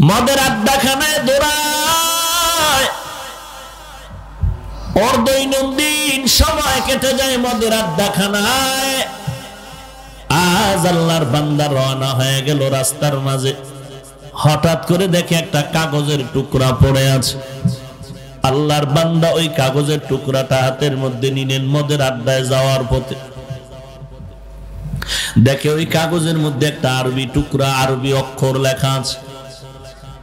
মদের আড্ডাখানায় দৌড়ায়, ওর দৈনন্দিন সময় কেটে যায় মদের আড্ডাখানায়। আজ আল্লাহর বান্দা রওনা হয়ে গেল রাস্তার মাঝে, হঠাৎ করে দেখে একটা কাগজের টুকরা পড়ে আছে। আল্লাহর বান্দা ওই কাগজের টুকরাটা হাতের মধ্যে নিলেন মদের আড্ডায় যাওয়ার পথে। দেখে ওই কাগজের মধ্যে একটা আরবি টুকরা, আরবি অক্ষর লেখা আছে।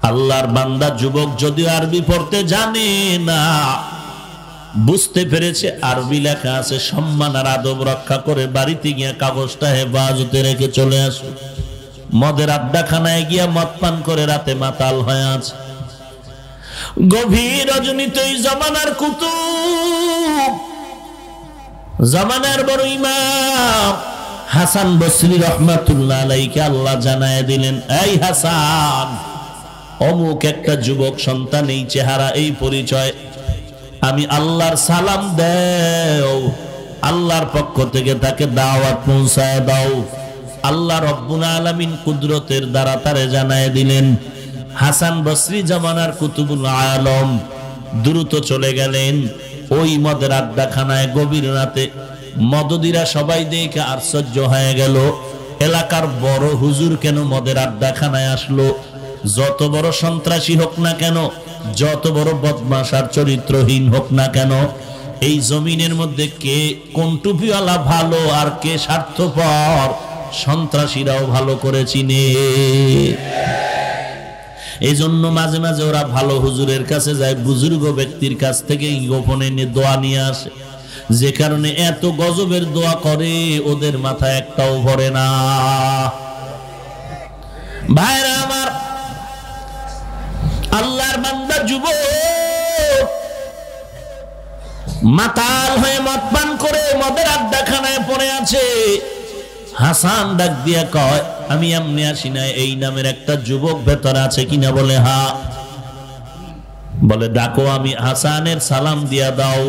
আল্লাহর বান্দা যুবক যদিও আরবি পড়তে জানে না, বুঝতে পেরেছে আরবি লেখা আছে, সম্মান আর আদব রক্ষা করে বাড়িতে গিয়ে কাগজটা হেফাজতে রেখে চলে আসে। মদের আড্ডাখানায় গিয়া মদ পান করে রাতে মাতাল হয়ে আছে। গভীর রজনীতে ওই জমানার কুতুব, জমানার বড় ইমাম হাসান বসরি রহমাতুল্লাহ আলাইহি আল্লাহ জানায় দিলেন, এই হাসান, অমুক একটা যুবক সন্তান, এই চেহারা, এই পরিচয়, আমি আল্লাহর সালাম দেও, আল্লাহর পক্ষ থেকে তাকে দাওয়াত পৌঁছায় দাও। আল্লাহ রব্বুল আলামিন কুদরতের দ্বারা তারে জানায় দিলেন। হাসান বসরি জামানার কুতুবুল আলম দ্রুত চলে গেলেন ওই মদের আড্ডাখানায়। গভীর রাতে মদদিরা সবাই দেখে আশ্চর্য হয়ে গেল, এলাকার বড় হুজুর কেন মদের আড্ডাখানায় আসলো? যত বড় সন্ত্রাসী হোক না কেন, যত বড় বদমাশ আর চরিত্রহীন হোক না কেন, এই জমিনের মধ্যে কে কোন টুপিওয়ালা ভালো আর কে স্বার্থপর সন্ত্রাসীরাও ভালো করে চিনে। এই জন্য মাঝে মাঝে ওরা ভালো হুজুরের কাছে যায়, বুজুর্গ ব্যক্তির কাছ থেকে গোপনে দোয়া নিয়ে আসে। যে কারণে এত গজবের দোয়া করে ওদের মাথায় একটাও ভরে না। ভাইরা আমার, আল্লাহর বান্দা যুবক মাতাল হয়ে মদ পান করে মদের আড্ডাখানায় পড়ে আছে। হাসান ডাক দিয়া কয়, আমি এমনি আসি না, এই নামের একটা যুবক ভেতরে আছে কিনা? বলে হা। বলে ডাকো, আমি হাসানের সালাম দিয়া দাও।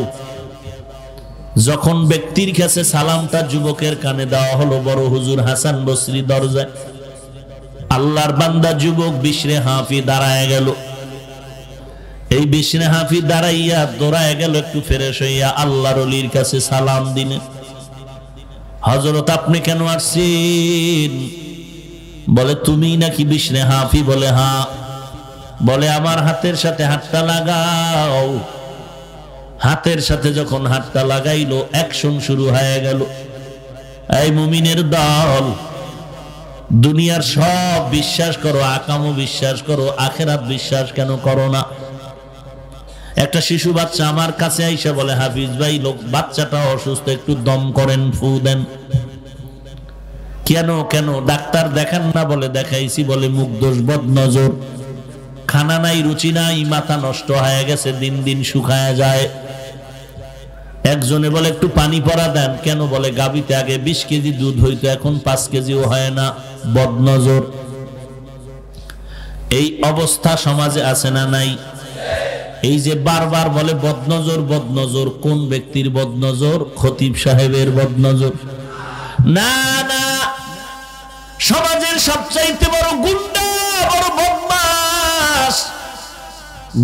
যখন ব্যক্তির কাছে সালামটা যুবকের কানে দেওয়া হলো, বড় হুজুর হাসান বসরি দরজায়। আল্লাহর বান্দা যুবক বিশরে হাফি দাঁড়ায় গেল। এই বিশরে হাফি দাঁড়াইয়া দৌড়ায় গেল একটু ফ্রেশ হইয়া আল্লাহর ওলির কাছে সালাম দিলেন। হযরত, আপনি কেন আসছেন? বলে তুমি নাকি বিশরে হাফি? বলে হ্যাঁ। বলে আমার হাতের সাথে হাতটা লাগাও। হাতের সাথে যখন হাতটা লাগাইলো, অ্যাকশন শুরু হয়ে গেল। এই মুমিনের দল, দুনিয়ার সব বিশ্বাস করো, আকামও বিশ্বাস করো, আখিরাত বিশ্বাস কেন করো না? একটা শিশু বাচ্চা আমার কাছে আইসা বলে, হাফিজ ভাই, লোক বাচ্চাটা অসুস্থ, একটু দম করেন, ফু দেন। কেন কেন ডাক্তার দেখান না? বলে দেখাইছি। বলে মুখ দোষ, বদ নজর, খানা নাই, রুচি নাই, মাথা নষ্ট হয়ে গেছে, দিন দিন শুকায় যায়। একজনে বলে একটু পানি পরা দেন। কেন? বলে গাবিতে আগে 20 কেজি দুধ হইতো, এখন 5 কেজিও হয় না, বদ নজর। এই অবস্থা সমাজে আছে না নাই? এই যে বারবার বলে বদনজর বদনজর, কোন ব্যক্তির বদনজর? খতিব সাহেবের বদনজর না, না, সমাজের সবচাইতে বড় গুন্ডা, বড় বদমাশ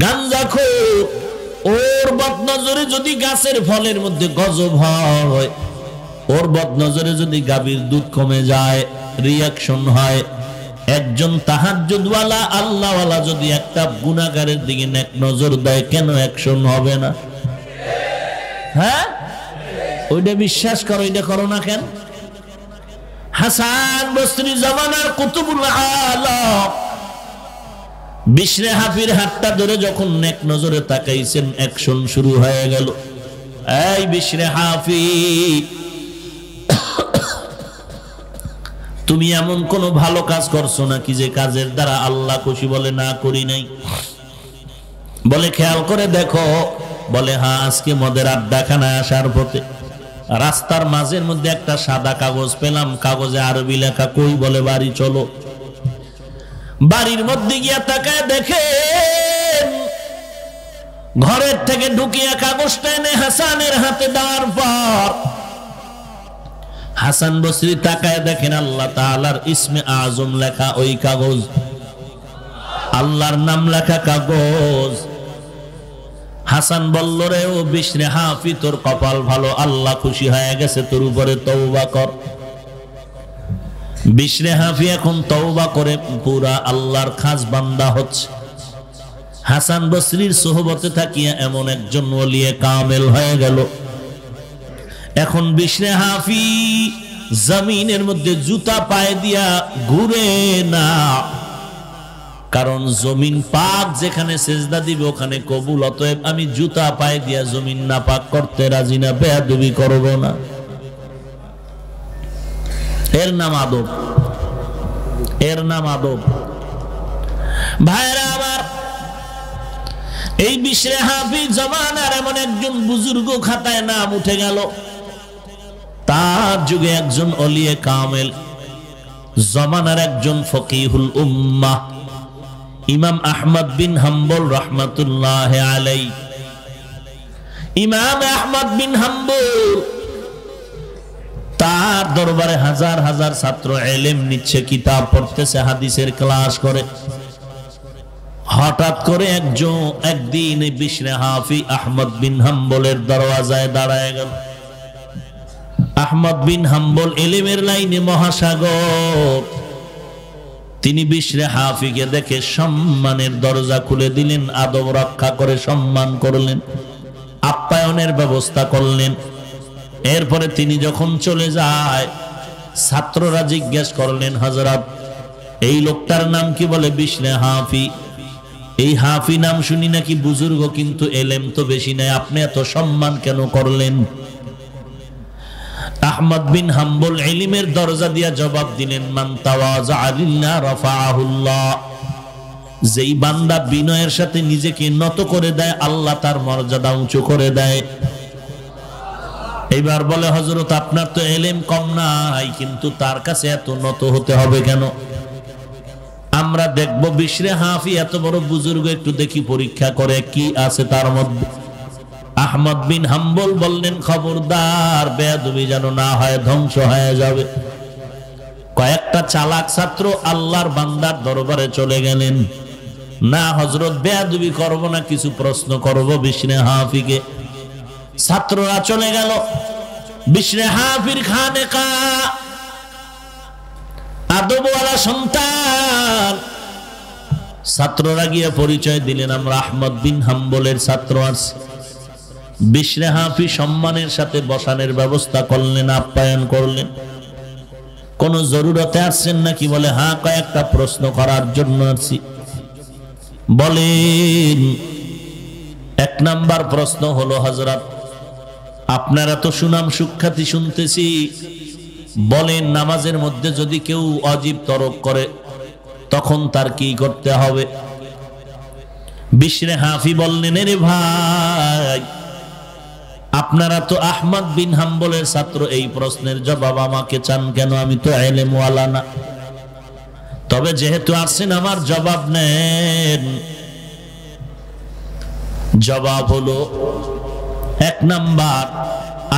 গাঞ্জাখোর, ওর বদনজরে যদি গাছের ফলের মধ্যে গজব হয়, ওর বদনজরে যদি গাভীর দুধ কমে যায়, রিয়াকশন হয়। একজন তাহাজ্জুদওয়ালা আল্লাহওয়ালা যদি একটা গুনাহগারের দিকে নেক নজর দেয়, কেন অ্যাকশন হবে না? হ্যাঁ, ওইটা বিশ্বাস করো, ওইটা করো না কেন? হাসান বসরি জামানার কুতুবুল আলম বিশরে হাফির হাতটা ধরে যখন নেক নজরে তাকাইছেন, অ্যাকশন শুরু হয়ে গেল। এই বিশরে হাফি, তুমি এমন কোন ভালো কাজ করছো নাকি যে কাজের দ্বারা আল্লাহ খুশি? বলে না, করি নাই। বলে খেয়াল করে দেখো। বলে হ্যাঁ, আজকে মদের আড্ডাখানায় আসার পথে রাস্তার মাঝের মধ্যে একটা সাদা কাগজ পেলাম, কাগজে আরবি লেখা। কই? বলে বাড়ি চলো। বাড়ির মধ্যে গিয়া তাকায় দেখে ঘরের থেকে ঢুকিয়া কাগজটা এনে হাসানের হাতে দেওয়ার পর হাসান বসরি তাকায় দেখেন আল্লাহ তাআলার ইসমে আজম লেখা ওই কাগজ। আল্লাহর নাম লেখা কাগজ। হাসান বলল রে ও বিশরে হাফি, তোর কপাল ভালো, আল্লাহ খুশি হয়ে গেছে তোর উপরে, তওবা কর। বিশরে হাফি এখন তওবা করে পুরা আল্লাহর খাস বান্দা হচ্ছে। হাসান বসরির সোহবতে থাকিয়া এমন একজন ওলিয়ে কামেল হয়ে গেল। এখন বিশরে হাফি জমিনের মধ্যে জুতা পায়ে দিয়া ঘুরে না, কারণ জমিন পাক যেখানে সেজদা দিবে ওখানে কবুল। অতএব আমি জুতা পায়ে দিয়া জমিন না পাক করতে রাজি না, বেয়াদবি করব না। এর নাম আদব, এর নাম আদব। ভাইরা আমার, এই বিশরে হাফি জমানার এমন একজন বুজুর্গ খাতায় নাম উঠে গেল। তার যুগে একজন ওলিয়ে কামেল, জমানার একজন ফকিহুল উম্মাহ ইমাম আহমদ বিন হাম্বল রাহমাতুল্লাহ আলাইহি। ইমাম আহমদ বিন হাম্বল, তার দরবারে হাজার হাজার ছাত্র ইলম নিচ্ছে, কিতাব পড়তেছে, হাদিসের ক্লাস করে। হঠাৎ করে একদিন বিশরে হাফি আহমদ বিন হাম্বলের দরওয়াজায় দাঁড়ায় গেল। আহমদ বিন হাম্বল ইলমের লাইনে মহাসাগর। তিনি বিশরে হাফিকে দেখে সম্মানের দরজা খুলে দিলেন, আদব রক্ষা করে সম্মান করলেন, আপ্যায়নের ব্যবস্থা করলেন। এরপরে তিনি যখন চলে যায়, ছাত্ররা জিজ্ঞেস করলেন, হযরত এই লোকটার নাম কি? বলে বিশরে হাফি। এই হাফি নাম শুনি নাকি বুজুর্গ, কিন্তু এলেম তো বেশি নাই, আপনি এত সম্মান কেন করলেন? আহমদ বিন হাম্বল ইলমের দরজা দিয়া জবাব দিলেন, মান তাওয়াযা লিল্লাহ রাফাআহুল্লাহ। যেই বান্দা বিনয়ের সাথে নিজেকে নত করে দেয়, আল্লাহ তার মর্যাদা উঁচু করে দেয়। এবার বলে, হযরত আপনার তো ইলম কম নাই, কিন্তু তার কাছে এত নত হতে হবে কেন? আমরা দেখব বিশরে হাফি এত বড় বুজুর্গ, একটু দেখি পরীক্ষা করে কি আছে তার মধ্যে। আহমদ বিন হাম্বল বললেন, খবরদার, বেয়াদবি যেন না হয়, ধ্বংস হয়ে যাবে। কয়েকটা চালাক ছাত্র আল্লাহর বান্দার দরবারে চলে গেলেন, না হযরত বেয়াদবি করব না, কিছু প্রশ্ন করব বিশরে হাফিকে। ছাত্ররা চলে গেল বিশরে হাফির খানেকা। আদবওয়ালা সন্তান। ছাত্ররা গিয়ে পরিচয় দিলেন, আমরা আহমদ বিন হাম্বলের ছাত্র আছি। বিশরে হাফি সম্মানের সাথে বসানোর ব্যবস্থা করলেন, আপ্যায়ন করলেন। কোন জরুরতে আসছেন নাকি? বলে হ্যাঁ, কয়েকটা প্রশ্ন করার জন্য আছি। বলেন। এক নাম্বার প্রশ্ন হলো, হযরত আপনারা তো সুনাম সুখ্যাতি শুনতেছি, বলেন নামাজের মধ্যে যদি কেউ অজীব তরক করে তখন তার কি করতে হবে? বিশরে হাফি বললেন, রে ভাই, আপনারা তো আহমদ বিন হাম্বলের ছাত্র, এই প্রশ্নের জবাব আমাকে চান কেন? আমি তো ইলমওয়ালা না। তবে যেহেতু আসছেন, আমার জবাব নেন। জবাব হলো, এক নাম্বার,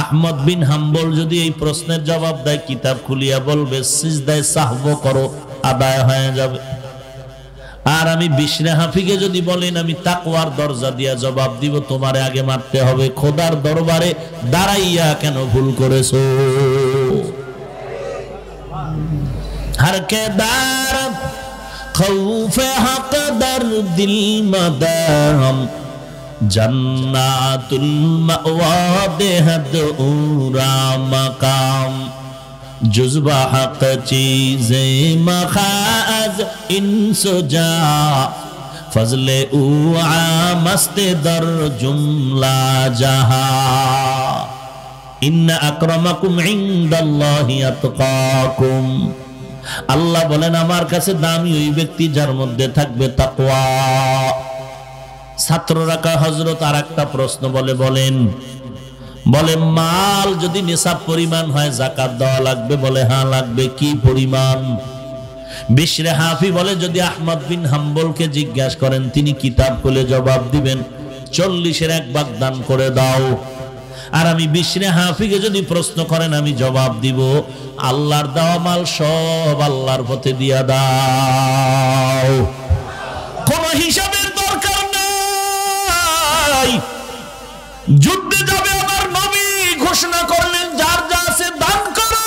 আহমদ বিন হাম্বল যদি এই প্রশ্নের জবাব দেয়, কিতাব খুলিয়া বলবে সিজদায়ে সাহব করো, আদায় হয়ে যাবে। আর আমি বিশরে হাফিকে যদি বলেন আমি তাকওয়ার দরজা দিয়া জবাব দিব, তোমারে আগে মারতে হবে, খোদার দরবারে দাঁড়াইয়া কেন ভুল করেছো? हर के दार खौफ हक दर दिल मदाम जन्नातुल मअवा बेहद उरा मकाम जुज़्बा हक चीज़े मखाज इंसुजा फजले उआ मस्त दर जुमला जहा इन्ना अक्रमकुम इंदल्लाहि अत्काकुम। আল্লাহ বলেন আমার কাছে দামি ওই ব্যক্তি যার মধ্যে থাকবে তাকওয়া। ছাত্ররা কয় হযরত আরেকটা প্রশ্ন বলেন মাল যদি নিসাব পরিমাণ হয় যাকাত দেওয়া লাগবে? বলে হ্যাঁ লাগবে। কি পরিমাণ? বিশরে হাফি বলে যদি আহমদ বিন হাম্বলকে জিজ্ঞাসা করেন তিনি কিতাব খুলে জবাব দিবেন 40-এর 1 ভাগ দান করে দাও। আর আমি বিশরে হাফিকে যদি প্রশ্ন করেন আমি জবাব দিব আল্লাহর দেওয়া মাল সব আল্লাহর পথে দিয়া দাও। হিসাবের দরকার নাই। যুদ্ধে যাবে আমার নবী ঘোষণা করলেন, যার যা আছে দান করো।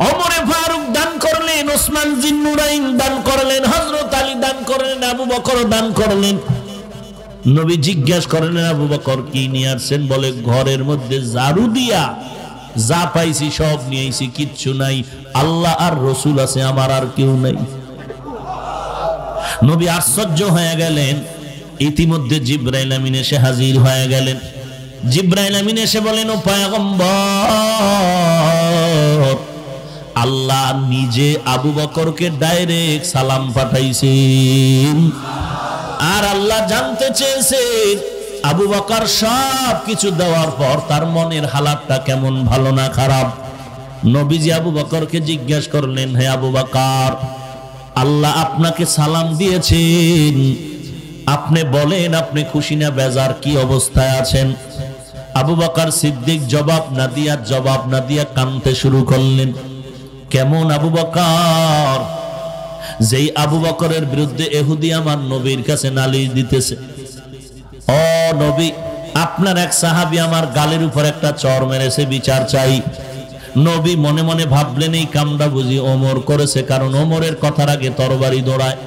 ওমরে ফারুক দান করলেন, ওসমান জিন্নুরাইন দান করলেন, হযরত আলী দান করলেন, আবু বকর দান করলেন। নবী জিজ্ঞাসা করলেন, আবু বকর কি নিয়ে আসছেন? বলে, ঘরের মধ্যে ঝাড়ু দিয়া যা পাইছি সব নিয়ে আইছি, কিচ্ছু নাই। আল্লাহ আর রসুল আছে, আমার আর কেউ নাই। নবী আশ্চর্য হয়ে গেলেন। ইতিমধ্যে জিবরাইল আমিন এসে হাজির হয়ে গেলেন। জিবরাইল আমিন এসে বলেন, ও পয়গম্বর, আল্লাহ নিজে আবু বকরকে ডাইরেক্ট সালাম পাঠাইছেন। আর আল্লাহ জানতে চেয়েছেন আবু বকর সব কিছু দেওয়ার পর তার মনের হালাতটা কেমন, ভালো না খারাপ। নবীজি আবু বকরকে জিজ্ঞাসা করলেন, হে আবু বকর, আল্লাহ আপনাকে সালাম দিয়েছেন, আপনি বলেন আপনি খুশি না বেজার, কি অবস্থায় আছেন? আবু বকর সিদ্দিক জবাব না দিয়া কাঁদতে শুরু করলেন। কেমন আবু বকর? যেই আবু বকরের বিরুদ্ধে ইহুদি আমার নবীর কাছে নালিশ দিতেছে। ও নবী, আপনার এক সাহাবী আমার গালের উপর একটা চর মেরেছে, বিচার চাই। নবী মনে মনে ভাবলেন, এই কামটা বুঝি ওমর করেছে, কারণ ওমরের কথার আগে তরবারি দৌড়ায়।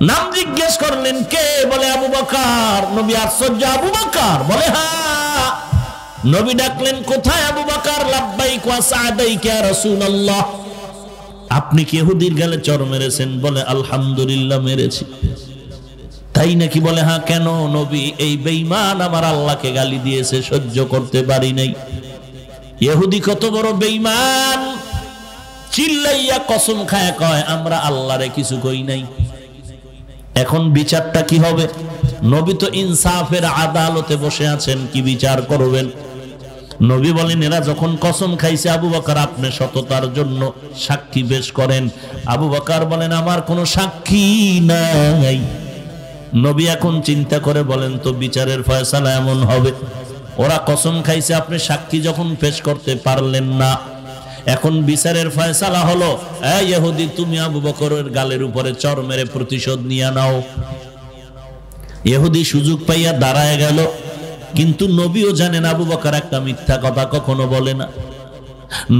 নাম জিজ্ঞেস করলেন, কে? বলে, আবু বকর। নবী আশ্চর্য, আবু বকর? বলে, হ্যাঁ। নবী ডাকলেন, কোথায় আবু বকর? লাব্বাইক ওয়া সা'দাইক ইয়া রাসূলুল্লাহ। আপনি কি ইহুদির গালে চর মেরেছেন? বলে, আলহামদুলিল্লাহ মেরেছি। তাই নাকি? বলে, হ্যাঁ। কেন? নবী, এই বেঈমান আমার আল্লাহকে গালি দিয়েছে, সহ্য করতে পারি নাই। ইহুদি কত বড় বেঈমান, চিল্লাইয়া কসম খায় কয়, আমরা আল্লাহরে কিছু কই নাই। এখন বিচারটা কি হবে? নবী তো ইনসাফের আদালতে বসে আছেন, কি বিচার করবেন? নবী বলেন, এরা যখন কসম খাইছে, আবু বকর আপনি সততার জন্য সাক্ষী পেশ করেন। আবু বকর বলেন, আমার কোনো সাক্ষী নাই। নবী এখন চিন্তা করে বলেন, তো বিচারের ফয়সালা এমন হবে, ওরা কসম খাইছে, আপনি সাক্ষী যখন পেশ করতে পারলেন না, এখন বিচারের ফয়সালা হলো, এই ইহুদি, তুমি আবু বকরের গালের উপরে চর মেরে প্রতিশোধ নিয়ে নাও। ইহুদি সুযোগ পাইয়া দাঁড়ায় গেল, কিন্তু নবীও জানেন আবু বকর একটা মিথ্যা কথা কখনো বলে না।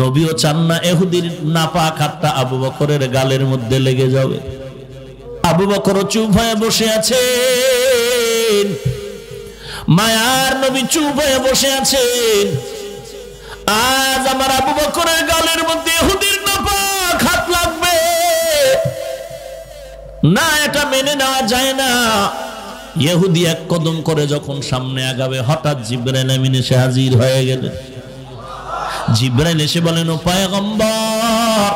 নবীও চান না ইহুদির নাপাক হাতটা আবু বকরের গালের মধ্যে লেগে যাবে। আবু বকর চুপ হয়ে বসে আছেন, মায়ার নবী চুপ হয়ে বসে আছেন। আজ আমার আবু বকরের গালের মধ্যে ইহুদির নাপাক হাত লাগবে না, এটা মেনে নেওয়া যায় না। ইহুদি এক কদম করে যখন সামনে আগাবে, হঠাৎ জিবরাইল আমিন এসে হাজির হয়ে গেলেন। জিবরাইল এসে বলেন, ও পয়গম্বর,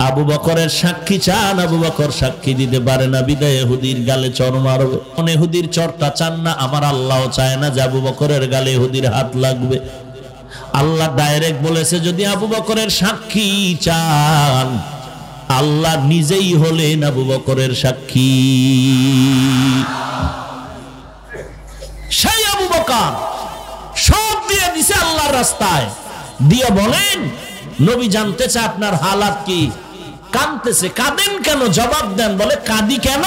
আবু বকরের সাক্ষী চান। আবু বকর সাক্ষী দিতে পারে না, বিদায় ইহুদির গালে চর মারবে। ইহুদির চরটা চান না, আমার আল্লাহও চায় না যে আবু বকরের গালে ইহুদির হাত লাগবে। আল্লাহ ডাইরেক্ট বলেছে, যদি আবু বকরের সাক্ষী চান, আল্লাহ নিজেই হলেন আবু বকরের সাক্ষী। সেই আবু বকর সব দিয়ে দিছে আল্লাহর রাস্তায়, দিয়ে বলেন, নবী জানতে চায় আপনার হালাত কি? কাঁদতেছে। কাঁদেন কেন? জবাব দেন। বলে, কাঁদি কেন?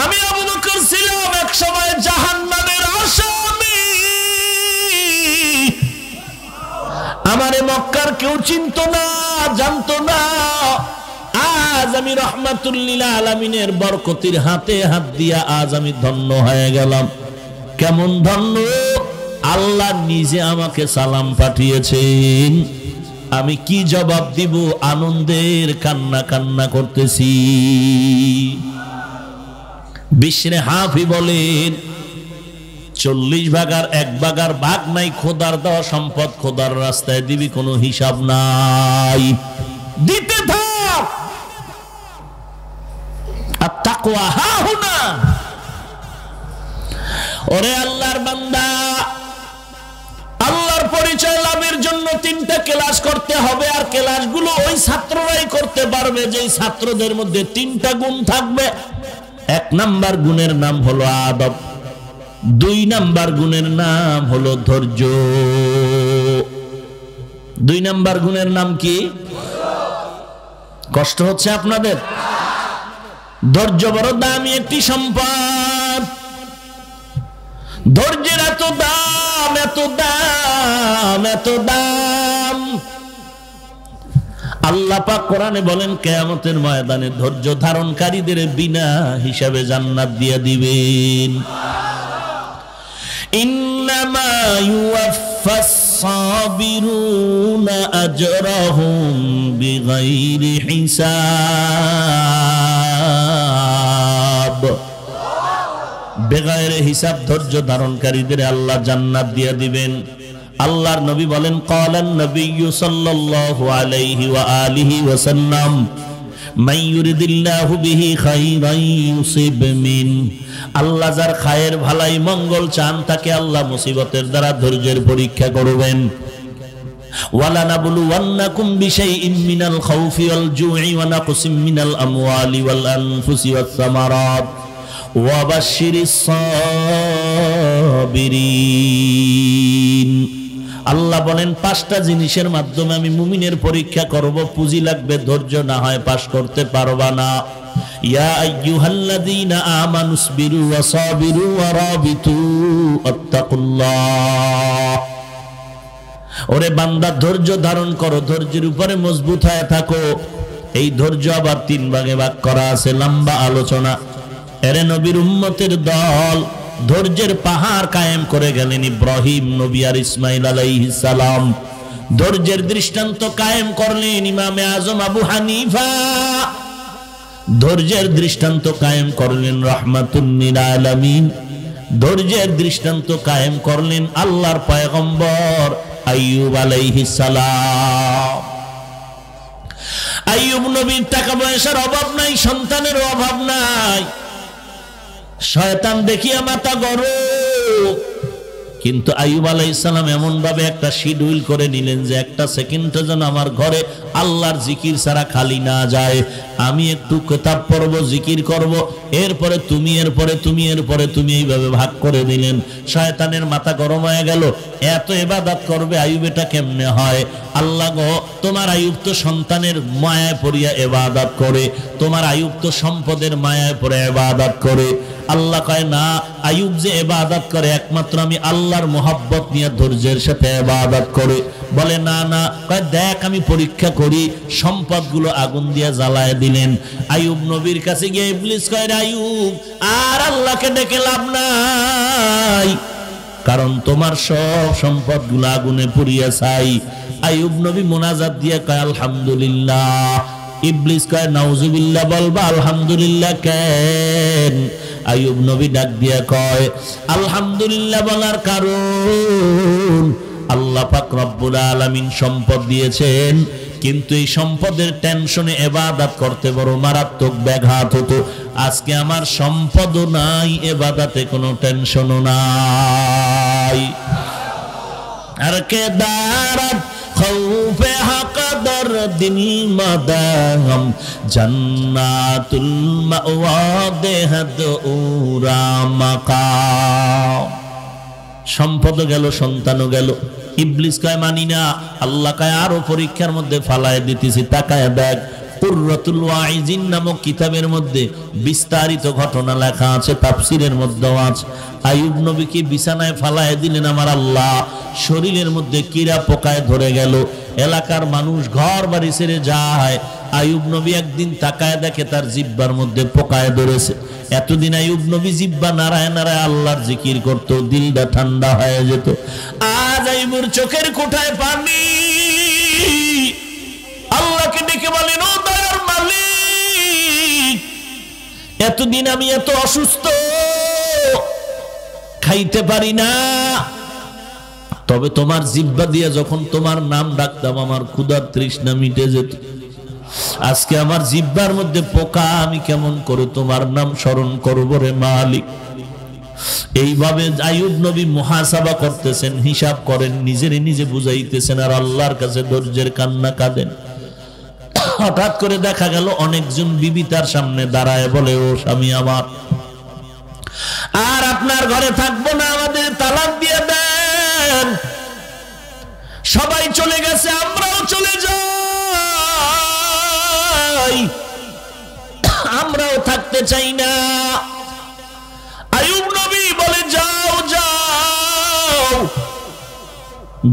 আমি আবু বকর ছিলাম এক সময় জাহান্নামের আসামি, আমারে মক্কার কেউ চিনতো না, জানতো না। আজ আমি রাহমাতুল লিল আলামিনের বরকতির হাতে হাত দিয়া আজ আমি ধন্য হয়ে গেলাম। কেমন ধন্য? আল্লাহ নিজে আমাকে সালাম পাঠিয়েছেন। আমি কি জবাব দিব? আনন্দের কান্না কান্না করতেছি। বিশরে হাফি বলেন, 40 ভাগার 1 ভাগার ভাগ নাই, খোদার দেওয়া সম্পদ খোদার রাস্তায় দিবি, কোনো হিসাব নাই, দিতে থাক। আর তাকওয়া হাহুনা। ওরে আল্লাহর বান্দা, আল্লাহর পরিচয় লাভের জন্য 3টা ক্লাস করতে হবে। আর ক্লাসগুলো ওই ছাত্ররাই করতে পারবে যেই ছাত্রদের মধ্যে 3টা গুণ থাকবে। 1 নাম্বার গুণের নাম হলো আদব, 2 নাম্বার গুণের নাম হলো ধৈর্য। 2 নাম্বার গুণের নাম কি? কষ্ট হচ্ছে আপনাদের? ধৈর্য বড় দামি একটি সম্পদ। ধৈর্যের এত দাম, এত দাম, এত দাম। আল্লাহ পাক কোরআনে বলেন কিয়ামতের ময়দানে ধৈর্য ধারণকারীদের বিনা হিসাবে জান্নাত দিয়ে দিবেন। ইন্নামা ইউওয়াফাস সাবিরুনা আজরাহুম বিগাইরি হিসাব। বেগাইরে হিসাব ধৈর্য ধারণকারীদের আল্লাহ জান্নাত দিয়ে দিবেন। আল্লাহর নবী বলেন ক্বালান নবিয়্যু সাল্লাল্লাহু আলাইহি ওয়া আলিহি ওয়াসাল্লাম মান ইউরিদিল্লাহু বিহি খাইরান ইউসিব মিন। আল্লাহ যার খায়ের ভালাই মঙ্গল চান তাকে আল্লাহ মুসিবতের দ্বারা ধৈর্যের পরীক্ষা করবেন। ওয়ালা নাবলুওয়ান্নাকুম বিশাইইন মিনাল খাউফি ওয়াল জু'i ওয়া নাকসিম মিনাল আমওয়ালি ওয়াল আনফুসি ওয়াস সামারাত ওয়া বাশশিরিস সাবিরিন। আল্লাহ বলেন পাঁচটা জিনিসের মাধ্যমে আমি মুমিনের পরীক্ষা করব। পুঁজি লাগবে, ধৈর্য না হয় পাশ করতে পারবা না। ইয়া আইয়ুহাল্লাযীনা আমানুসবিরু ওয়া সাবিরু ওয়া রাবিতু আত্তাকুল্লাহ। ওরে বান্দা ধৈর্য ধারণ করো, ধৈর্যের উপরে মজবুত হয়ে থাকো। এই ধৈর্য আবার তিন ভাগে ভাগ করা আছে, লম্বা আলোচনা। এরে নবীর উম্মতের দল ধৈর্যের পাহাড় কায়েম করে গেলেন ইব্রাহিম নবী আর ইসমাইল আলাইহিস সালাম। ধৈর্যের দৃষ্টান্ত কায়েম করলেন ইমামে আজম আবু হানিফা। ধৈর্যের দৃষ্টান্ত কায়েম করলেন রাহমাতুল লিল আলামিন। ধৈর্যের দৃষ্টান্ত কায়েম করলেন আল্লাহর পয়গম্বর আইয়ুব আলাইহিস সালাম। আইয়ুব নবীর টাকা পয়সার অভাব নাই, সন্তানের অভাব নাই। শয়তান দেখিয়া মাথা গরম, কিন্তু আইয়ুব আলাইহিস সালাম এমন ভাবে একটা শিডিউল করে নিলেন যে একটা সেকেন্ডও যেন আমার ঘরে আল্লাহর জিকির ছাড়া খালি না যায়। আমি একটু কিতাব পড়ব, জিকির করব, এরপরে তুমি, এরপরে তুমি, এরপরে তুমি, এইভাবে ভাগ করে দিলেন। শয়তানের মাথা গরম হয়ে গেল, এত ইবাদত করবে আইয়ুব, এটা কেমনে হয়? আল্লাহ গো, তোমার আইয়ুব তো সন্তানের মায়ায় পড়িয়া ইবাদত করে, তোমার আইয়ুব তো সম্পদের মায়ায় পড়ে ইবাদত করে। আল্লাহ কয় না, আইয়ুব যে ইবাদত করে একমাত্র আমি আল্লাহর মোহাব্বত নিয়ে ধৈর্যের সাথে ইবাদত করে। বলে না না, কয় দেখ আমি পরীক্ষা করি। সম্পদগুলো আগুন দিয়ে জ্বালায় দিলেন। আইয়ুব নবীর কাছে গিয়ে ইবলিস কয় আইয়ুব আর আল্লাহকে ডেকে লাভ নাই, কারণ তোমার সব সম্পদগুলো আগুনে পুড়িয়া ছাই। আইয়ুব নবী মোনাজাত দিয়ে কয় আলহামদুলিল্লাহ। ইবলিস কয় নাউজুবিল্লাহ, বলবা আলহামদুলিল্লাহ কেন? আইয়ুব নবী ডাক দিয়া কয় আলহামদুলিল্লাহ বলার কারণ আল্লাহ পাক রব্বুল আলামিন সম্পদ দিয়েছেন, কিন্তু এই সম্পদের টেনশনে ইবাদত করতে বড় মারাত্মক ব্যাঘাত হতো। আজকে আমার সম্পদও নাই, ইবাদতে কোনো টেনশনও নাই। আর কে দারাত খৌফে হাকদার দিল মাদাম জান্নাতুল মাওয়া দেহদ উরা মাকাম। সম্পদও গেল, সন্তানও গেল। ইবলিস কয় মানি না। আল্লাহ কয় আরো পরীক্ষার মধ্যে ফালায় দিতেছি, তাকায় দেখ। কুররাতুল ওয়াইজিন নামক কিতাবের মধ্যে বিস্তারিত ঘটনা লেখা আছে, তাফসীরের মধ্যেও আছে। আইয়ুব নবীকে বিছানায় ফালায় দিলেন আমার আল্লাহ, শরীরের মধ্যে কীড়া পোকায় ধরে গেল। এলাকার মানুষ ঘর বাড়ি ছেড়ে যায়। আইয়ুব নবী একদিন তাকায় দেখে তার জিহ্বার মধ্যে পোকায় ধরেছে। এতদিন আইয়ুব নবী জিহ্বা নাড়ায় নাড়ায় আল্লাহর জিকির করত, দিলটা ঠান্ডা হয়ে যেত। আজ আইয়ুবের চোখের কোঠায় পানি। আল্লাহকে ডেকে বলেন ও দয়ার মালিক, এতদিন আমি এত অসুস্থ, খাইতে পারি না, তবে তোমার জিহ্বা দিয়ে যখন তোমার নাম ডাকতাম আমার ক্ষুধার তৃষ্ণা মিটে যেত। আজকে আমার জিহ্বার মধ্যে পোকা, আমি কেমন করে তোমার নাম স্মরণ করবো রে মালিক? এইভাবে আইয়ুব নবী মুহাসাবা করতেছেন, হিসাব করেন, নিজেরে নিজে বুঝাইতেছেন আর আল্লাহর কাছে ধৈর্যের কান্না কাঁদেন। হঠাৎ করে দেখা গেল অনেকজন বিবি তার সামনে দাঁড়ায় বলে ও স্বামী আমার, আর আপনার ঘরে থাকবো না, আমাদের তালাক দিয়ে দেন। সবাই চলে গেছে, আমরাও চলে যাই। চাই না। আইয়ুব নবী বলে যাও যাও,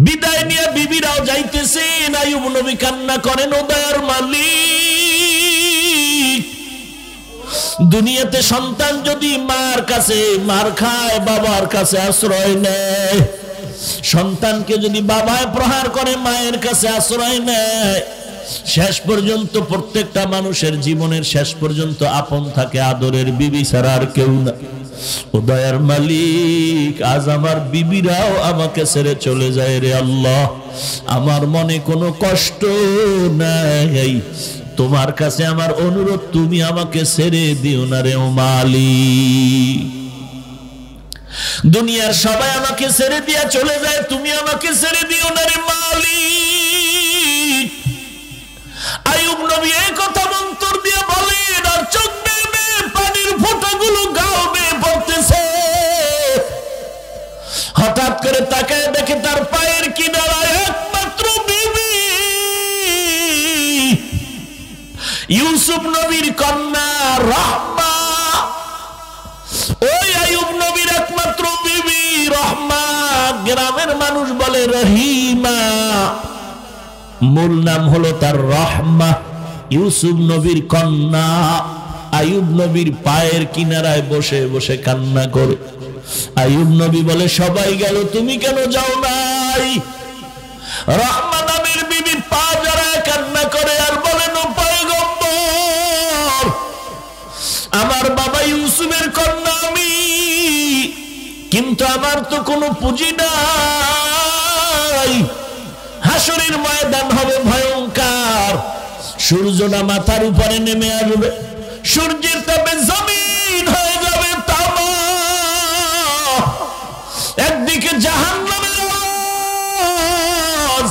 বিদায় নিয়ে বিবিরাও যাইতেছেন। আইয়ুব নবী কান্না করেন, ও দয়ার মালিক, দুনিয়াতে সন্তান যদি মার কাছে মার খায়, বাবার কাছে আশ্রয় নেয়, সন্তানকে যদি বাবায় প্রহার করে মায়ের কাছে আশ্রয় নেয়, শেষ পর্যন্ত প্রত্যেকটা মানুষের জীবনের শেষ পর্যন্ত আপন থাকে আদরের বিবি ছাড়া আর কেউ না। ও দয়ার মালিক, আজ আমার বিবিরাও আমাকে ছেড়ে চলে যায় রে আল্লাহ, আমার মনে কোনো কষ্ট নাই, তোমার কাছে আমার অনুরোধ, তুমি আমাকে ছেড়ে দিও না রে ও মালিক। দুনিয়ার সবাই আমাকে ছেড়ে দিয়া চলে যায়, তুমি আমাকে ছেড়ে দিও না রে মালিক। আইয়ুব নবী এই কথা মন্তর দিয়ে বলেন, আর চোখ বেয়ে পানির ফোঁটাগুলো গাও বেয়ে পড়তেছে। হঠাৎ করে তাকায় দেখে তার পায়ের কিনারায় একমাত্র বিবি ইউসুফ নবীর কন্যা রহমা। ওই আইয়ুব নবীর একমাত্র বিবি রহমা, গ্রামের মানুষ বলে রহিমা, মূল নাম হলো তার রহমা। ইউসুফ নবীর কন্যা আইয়ুব নবীর পায়ের কিনারায় বসে বসে কান্না করে। আইয়ুব নবী বলে, সবাই গেল, তুমি কেন যাও নাই? রহমা নামের বিবি পা জড়ায় কান্না করে আর বলেন, ও পয়গম্বর, আমার বাবা ইউসুফের কন্যা আমি, কিন্তু আমার তো কোনো পুঁজি নাই। হাসরের ময়দান হবে ভয়ঙ্কর, সূর্যটা মাথার উপরে নেমে আসবে, সূর্যের তাপে জমিন হয়ে যাবে তামা, একদিকে জাহান্নামের আওয়াজ,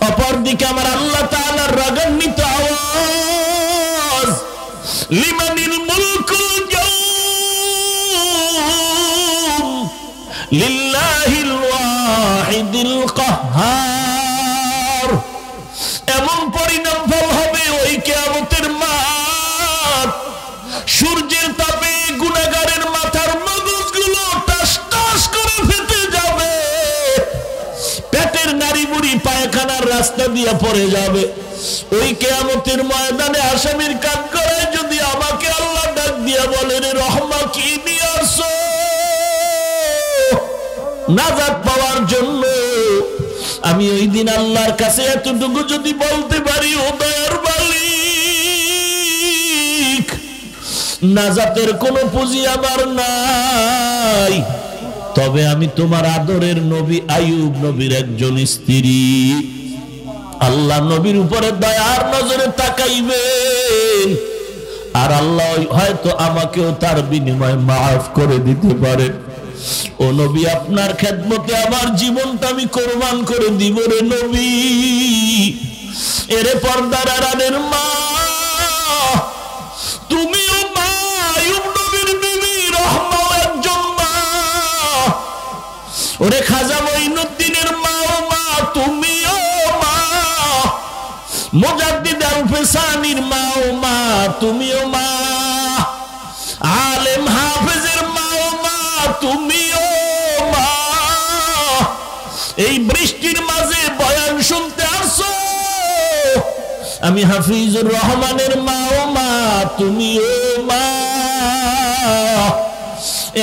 অপরদিকে আমার আল্লাহ তাআলার রাগান্বিত আওয়াজ, লিমানিল মুলকুল ইয়াউম লিল্লাহিল ওয়াহিদিল কাহ্হার। এমন পরিণাম ফল হবে ওই কিয়ামতের মাঠ, সূর্যের তাপে গুনাহগারের মাথার মগজগুলো টাস টাস করে ফেটে যাবে, পেটের নাড়ি বুড়ি পায়খানার রাস্তা দিয়ে পড়ে যাবে। ওই কিয়ামতের ময়দানে আসামির কান করে যদি আমাকে আল্লাহ ডাক দিয়া বলে, রে রহমা, কি নিয়ে আসছো? নাজাত পাওয়ার জন্য আমি ওই দিন আল্লাহর কাছে এতটুকু যদি বলতে পারি, ও দয়ার মালিক, নাজাতের কোনো পুঁজি আমার নাই, তবে আমি তোমার আদরের নবী আইয়ুব নবীর একজন স্ত্রী, আল্লাহ নবীর উপরে দয়ার নজরে তাকাইবেন, আর আল্লাহ হয়তো আমাকেও তার বিনিময়ে মাফ করে দিতে পারে। ও নবী, আপনার খেদমতে আমার জীবনটা আমি কোরবান করে দিব রে নবী। এরে পর্দার আড়ালের মা, তুমিও মা, আইয়ুব নবীর বিবি রহমাও একজন মা। ওরে খাজা মঈনুদ্দিনের মা, ও মা, তুমিও মা। মুজাদ্দিদ আল ফিসানির মা, ও মা, তুমিও মা। আলেম হাফেজের মা, ও মা, তুমিও মা। এই বৃষ্টির মাঝে বয়ান শুনতে আসো, আমি হাফিজুর রহমানের মা, ও মা, তুমিও মা।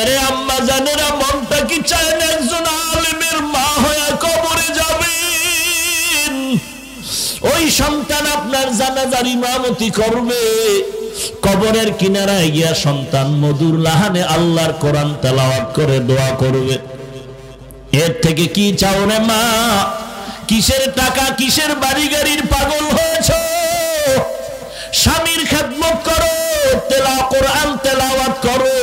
এরে আম্মা জানেরা, মনটা কি চায় না একজন আলেমের মা হয়ে কবরে যাবেন? ওই সন্তান আপনার জানাজার ইমামতি করবে, কবরের কিনারায় গিয়া সন্তান মধুর লাহানে আল্লাহর কোরআন তেলাওয়াত করে দোয়া করবে। এর থেকে কি চাও রে মা? কিসের টাকা, কিসের বাড়ি গাড়ির পাগল হয়েছ? স্বামীর খেদমত করো, কোরআন তেলাওয়াত করো,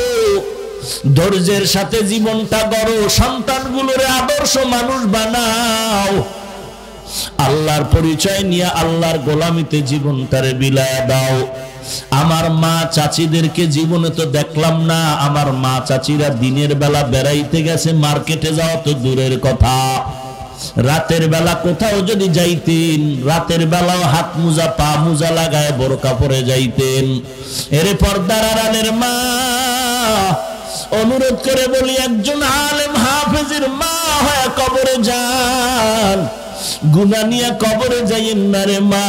ধৈর্যের সাথে জীবনটা গড়ো, সন্তানগুলোরে আদর্শ মানুষ বানাও, আল্লাহর পরিচয় নিয়ে আল্লাহর গোলামিতে জীবনটারে বিলায়া দাও। আমার মা চাচিদেরকে জীবনে তো দেখলাম না, আমার মা চাচিরা দিনের বেলা বেড়াইতে গেছে, মার্কেটে যাওয়া তো দূরের কথা, রাতের বেলা কোথাও যদি যাইতেন, রাতের বেলাও হাত মোজা পা মোজা লাগায় বোরকা পরে যাইতেন। এরে পর্দার আড়ালের মা, অনুরোধ করে বলি, একজন আলেম হাফেজের মা হয়ে কবরে যান, গুনাহ নিয়ে কবরে যাইয়েন না রে মা।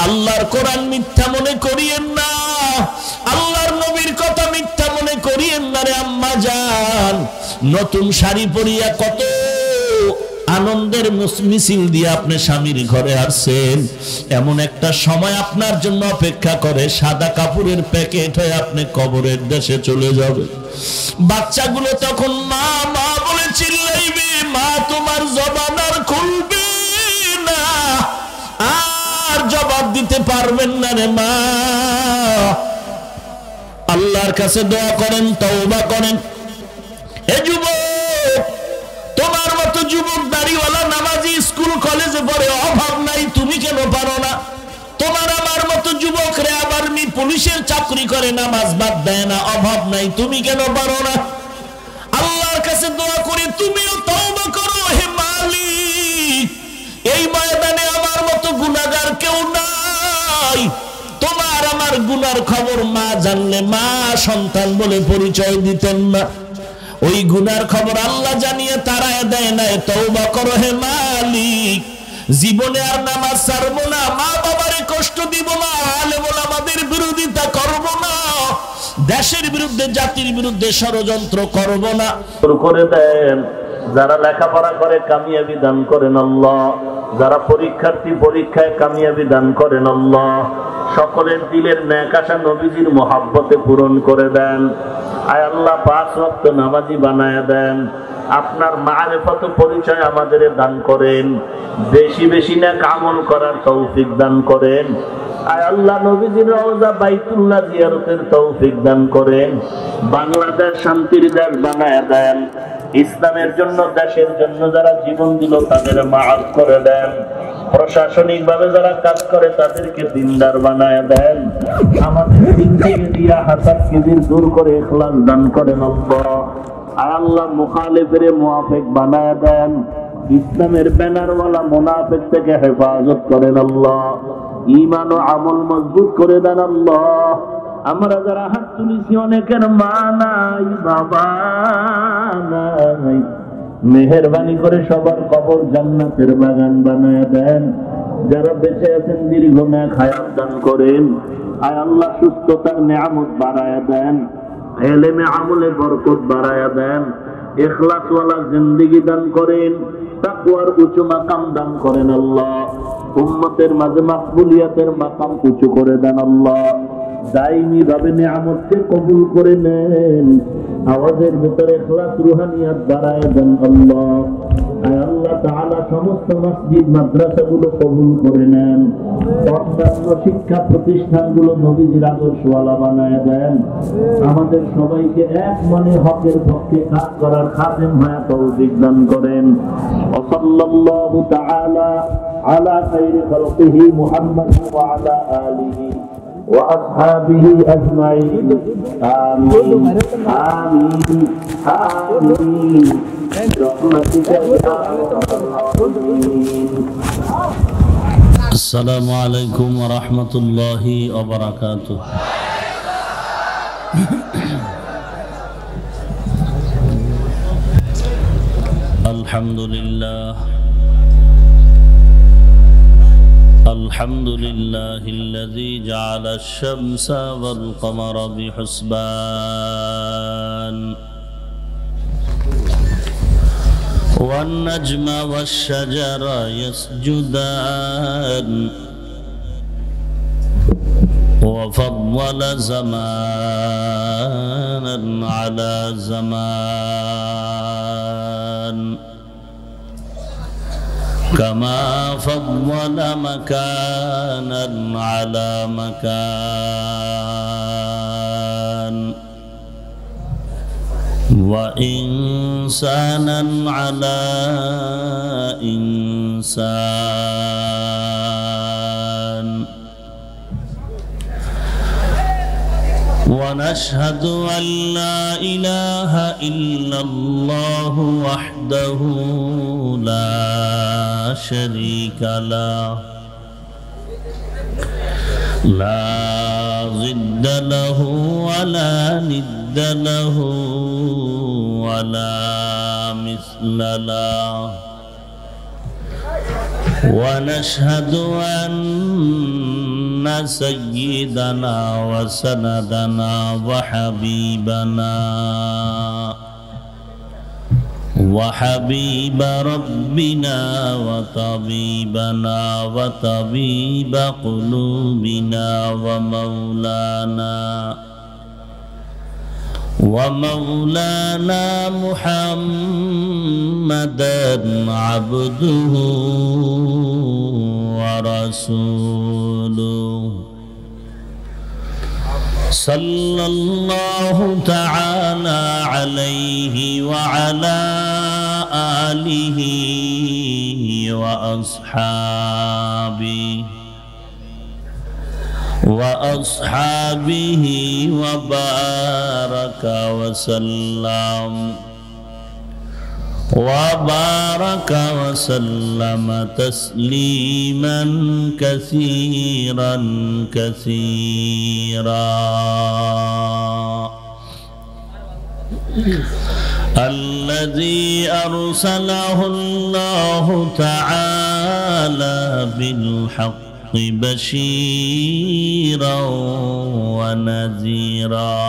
আল্লাহর কোরআন মিথ্যা মনে করিয়েন না, আল্লাহর নবীর কথা মিথ্যা মনে করিয়েন না রে আম্মা জান। নতুন শাড়ি পরিয়া কত আনন্দের মিছিল দিয়ে আপনি স্বামীর ঘরে আসছেন, এমন একটা সময় আপনার জন্য অপেক্ষা করে, সাদা কাপড়ের প্যাকেট হয়ে আপনি কবরের দেশে চলে যাবে। বাচ্চাগুলো তখন মা মা বলে চিল্লাইবে, মা তোমার জবান আর খুলবে না, আর জবাব দিতে পারবেন না রে মা। আল্লাহর কাছে দোয়া করেন, তওবা করেন। এ যুবক, তোমার মতো যুবক দাড়িওয়ালা নামাজি স্কুল কলেজে পড়ে, অভাব নাই, তুমি কেন পারো না? তোমার আমার মতো যুবক রে আবার পুলিশের চাকরি করে, নামাজ বাদ দেয় না, অভাব নাই, তুমি কেন পারো না? আল্লাহর কাছে দোয়া করে তুমিও তওবা করো। হে মালিক, এই ময়দানে আমার মতো গুনাহগার কেউ নাই, তোমার আমার গুনার খবর মা জানলে মা সন্তান বলে পরিচয় দিতেন না। ওই গুনার খবর আল্লাহ জানিয়ে তারায় দেয় না। তওবা করো হে মালিক, জীবনে আর নামাজ ছাড়বো না, মা বাবারে কষ্ট দিব না, আলেম ওলামাদের বিরোধিতা করব না, দেশের বিরুদ্ধে জাতির বিরুদ্ধে ষড়যন্ত্র করব না। করে দেন যারা লেখাপড়া করে কামিয়াবি দান করেন আল্লাহ, যারা পরীক্ষার্থী পরীক্ষায় কামিয়াবি দান করেন আল্লাহ, সকলের দিলের নেক আশা নবীজির মহব্বতে পূরণ করে দেন। আয় আল্লাহ, 5 ওয়াক্ত নামাজি বানায়া দেন। আপনার মারিফত পরিচয় আমাদের দান করেন, বেশি বেশি নেক আমল করার তৌফিক দান করেন। আয় আল্লাহ, নবীজির রওজা বাইতুল্লাহ জিয়ারতের তৌফিক দান করেন। বাংলাদেশ শান্তির দেশ বানায়া দেন। ইসলামের জন্য, দেশের জন্য যারা জীবন দিল তাদের মাফ করে দেন। প্রশাসনিক ভাবে যারা কাজ করে তাদেরকে দিনদার বানায় দেন। আমাদের দিন থেকে দিয়া হাসাদ কিবির দূর করে ইখলাস দান করেন আল্লাহ। আল্লাহ, মুখালিফের মুআফিক বানায় দেন। ইসলামের ব্যানারওয়ালা মুনাফিক থেকে হেফাজত করেন আল্লাহ। ঈমান ও আমল মজবুত করে দেন আল্লাহ। আমরা যারা হাত তুলেছি অনেকের মা নাই, বাবা নাই, মেহেরবানি করে সবার কবর জান্নাতের বাগান বানায় দেন। যারা বেঁচে আছেন দীর্ঘ নেক হায়াত দান করেন। আয় আল্লাহ, সুস্থতার নিয়ামত বাড়ায়া দেন, ইলমে আমলে বরকত বাড়ায়া দেন, ইখলাসওয়ালা জিন্দেগি দান করেন, তাকওয়ার উঁচু মাকাম দান করেন আল্লাহ। উম্মতের মাঝে মাকবুলিয়াতের মাকাম উঁচু করে দেন আল্লাহ। দাইমি ভাবে নিয়ামতকে কবুল করে নেন। আওয়াজের ভিতরে ইখলাস রুহানিয়াত বাড়ায় দেন আল্লাহ। আয় আল্লাহ তাআলা, সমস্ত মসজিদ মাদ্রাসাগুলো কবুল করে নেন। অন্যান্য শিক্ষা প্রতিষ্ঠানগুলো নবীজির আদর্শওয়ালা বানায় দেন। আমাদের সবাইকে এক মনে হকের পক্ষে কাজ করার খাদেম হয়ে তৌফিক দান করেন। ওয়া সাল্লাল্লাহু তাআলা আলা খায়রি খালকিহি মুহাম্মদ ওয়া আলা আলিহি وأصحابه أجمعين آمين آمين آمين برحمتك يا أرحم الراحمين. السلام عليكم ورحمة الله وبركاته. الحمد لله الحمد لله الذي جعل الشمس والقمر بحسبان والنجم والشجر يسجدان وفضل زمانا على زمان كما فضل مكانا على مكان وإنسانا على إنسان ونشهد أن لا إله إلا الله وحده لا شريك له لا ضد له ولا ند له ولا مثل له ونشهد أن سيدنا وسندنا وحبيب ربنا وطبيبنا وطبيب قلوبنا ومولانا محمدا عبده ورسوله صلى الله تعالى عليه وعلى آله وأصحابه وبارك وسلم تسليما كثيرا الذي أرسله الله تعالى بالحق بشيرا ونذيرا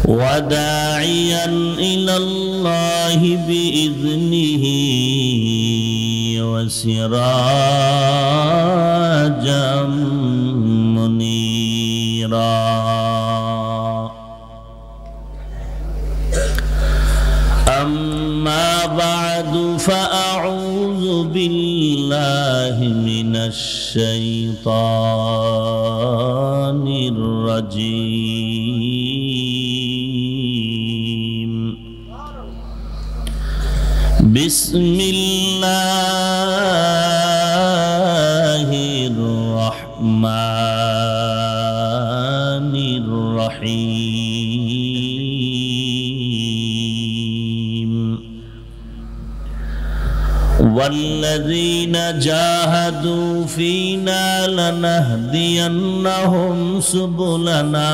وداعيا إلى الله بإذنه وسراجا منيرا أما بعد فأعوذ بالله من الشيطان الرجيم بسم الله الرحمن الرحيم والذين جاهدوا فينا لنهدينهم سبلنا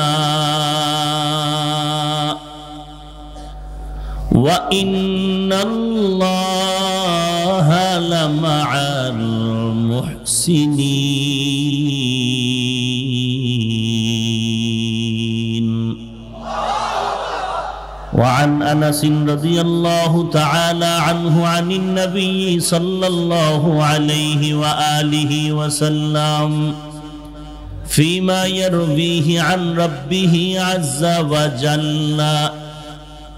وإن الله لمع المحسنين. وعن أنس رضي الله تعالى عنه عن النبي صلى الله عليه وآله وسلم فيما يرويه عن ربه عز وجل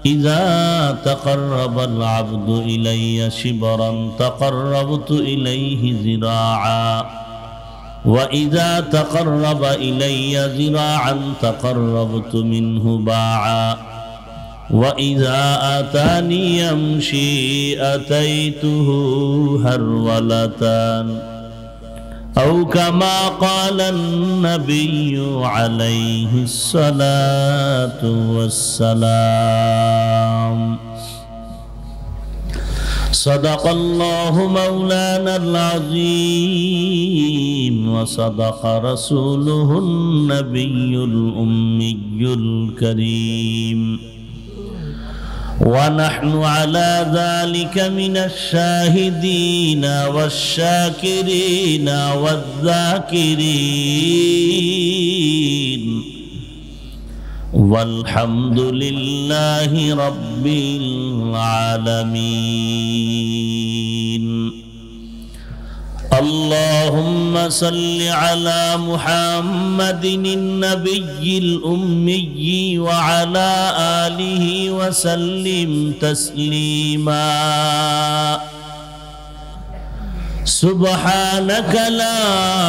إذا تقرب العبد إلي شبرا تقربت إليه ذراعا وإذا تقرب إلي ذراعا تقربت منه باعا وإذا آتاني يمشي أتيته هرولتان أو كما قال النبي عليه الصلاة والسلام. صدق الله مولانا العظيم وصدق رسوله النبي الأمي الكريم ونحن على ذلك من الشاهدين والشاكرين والذاكرين والحمد لله رب العالمين. اللهم صل على محمد النبي الأمي وعلى آله وسلم تسليما. سبحانك لا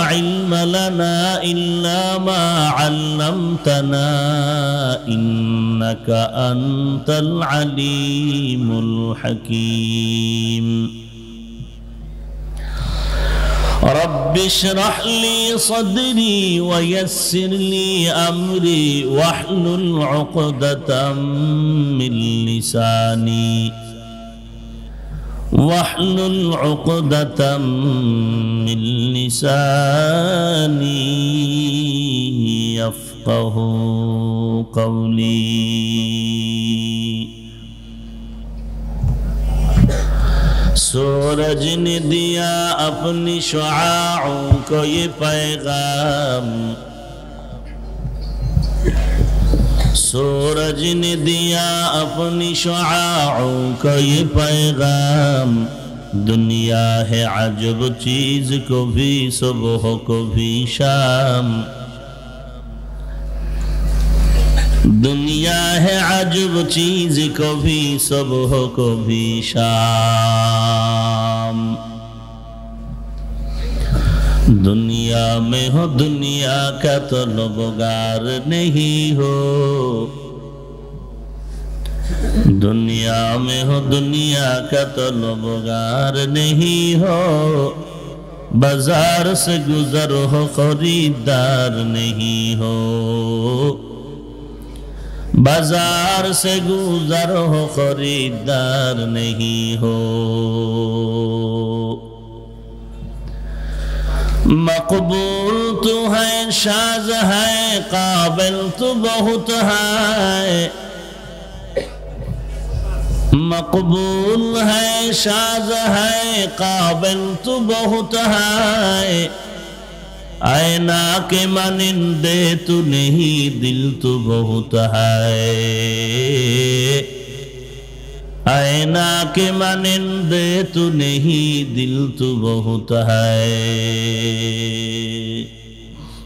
علم لنا إلا ما علمتنا إنك أنت العليم الحكيم. رب اشرح لي صدري ويسر لي أمري واحلل عقدة من لساني يفقه قولي سورج نے دیا اپنی شعاعوں کو یہ پیغام سورج نے دیا اپنی شعاعوں کو یہ پیغام دنیا ہے عجب چیز کو بھی صبح کو بھی شام دنیا ہے عجب چیز کو بھی صبح کو بھی شام دنیا میں ہو دنیا کا طلبگار نہیں ہو دنیا میں ہو دنیا کا طلبگار نہیں ہو بازار سے گزر ہو خریدار نہیں ہو بازار سے گزر ہو خریدار نہیں ہو مقبول تو ہے شاذ ہے قابل تو بہت ہے مقبول ہے شاذ ہے قابل تو بہت ہے آئینہ کے مانندے تو نہیں دل تو بہت ہے آئینہ کے مانندے تو نہیں دل تو بہت ہے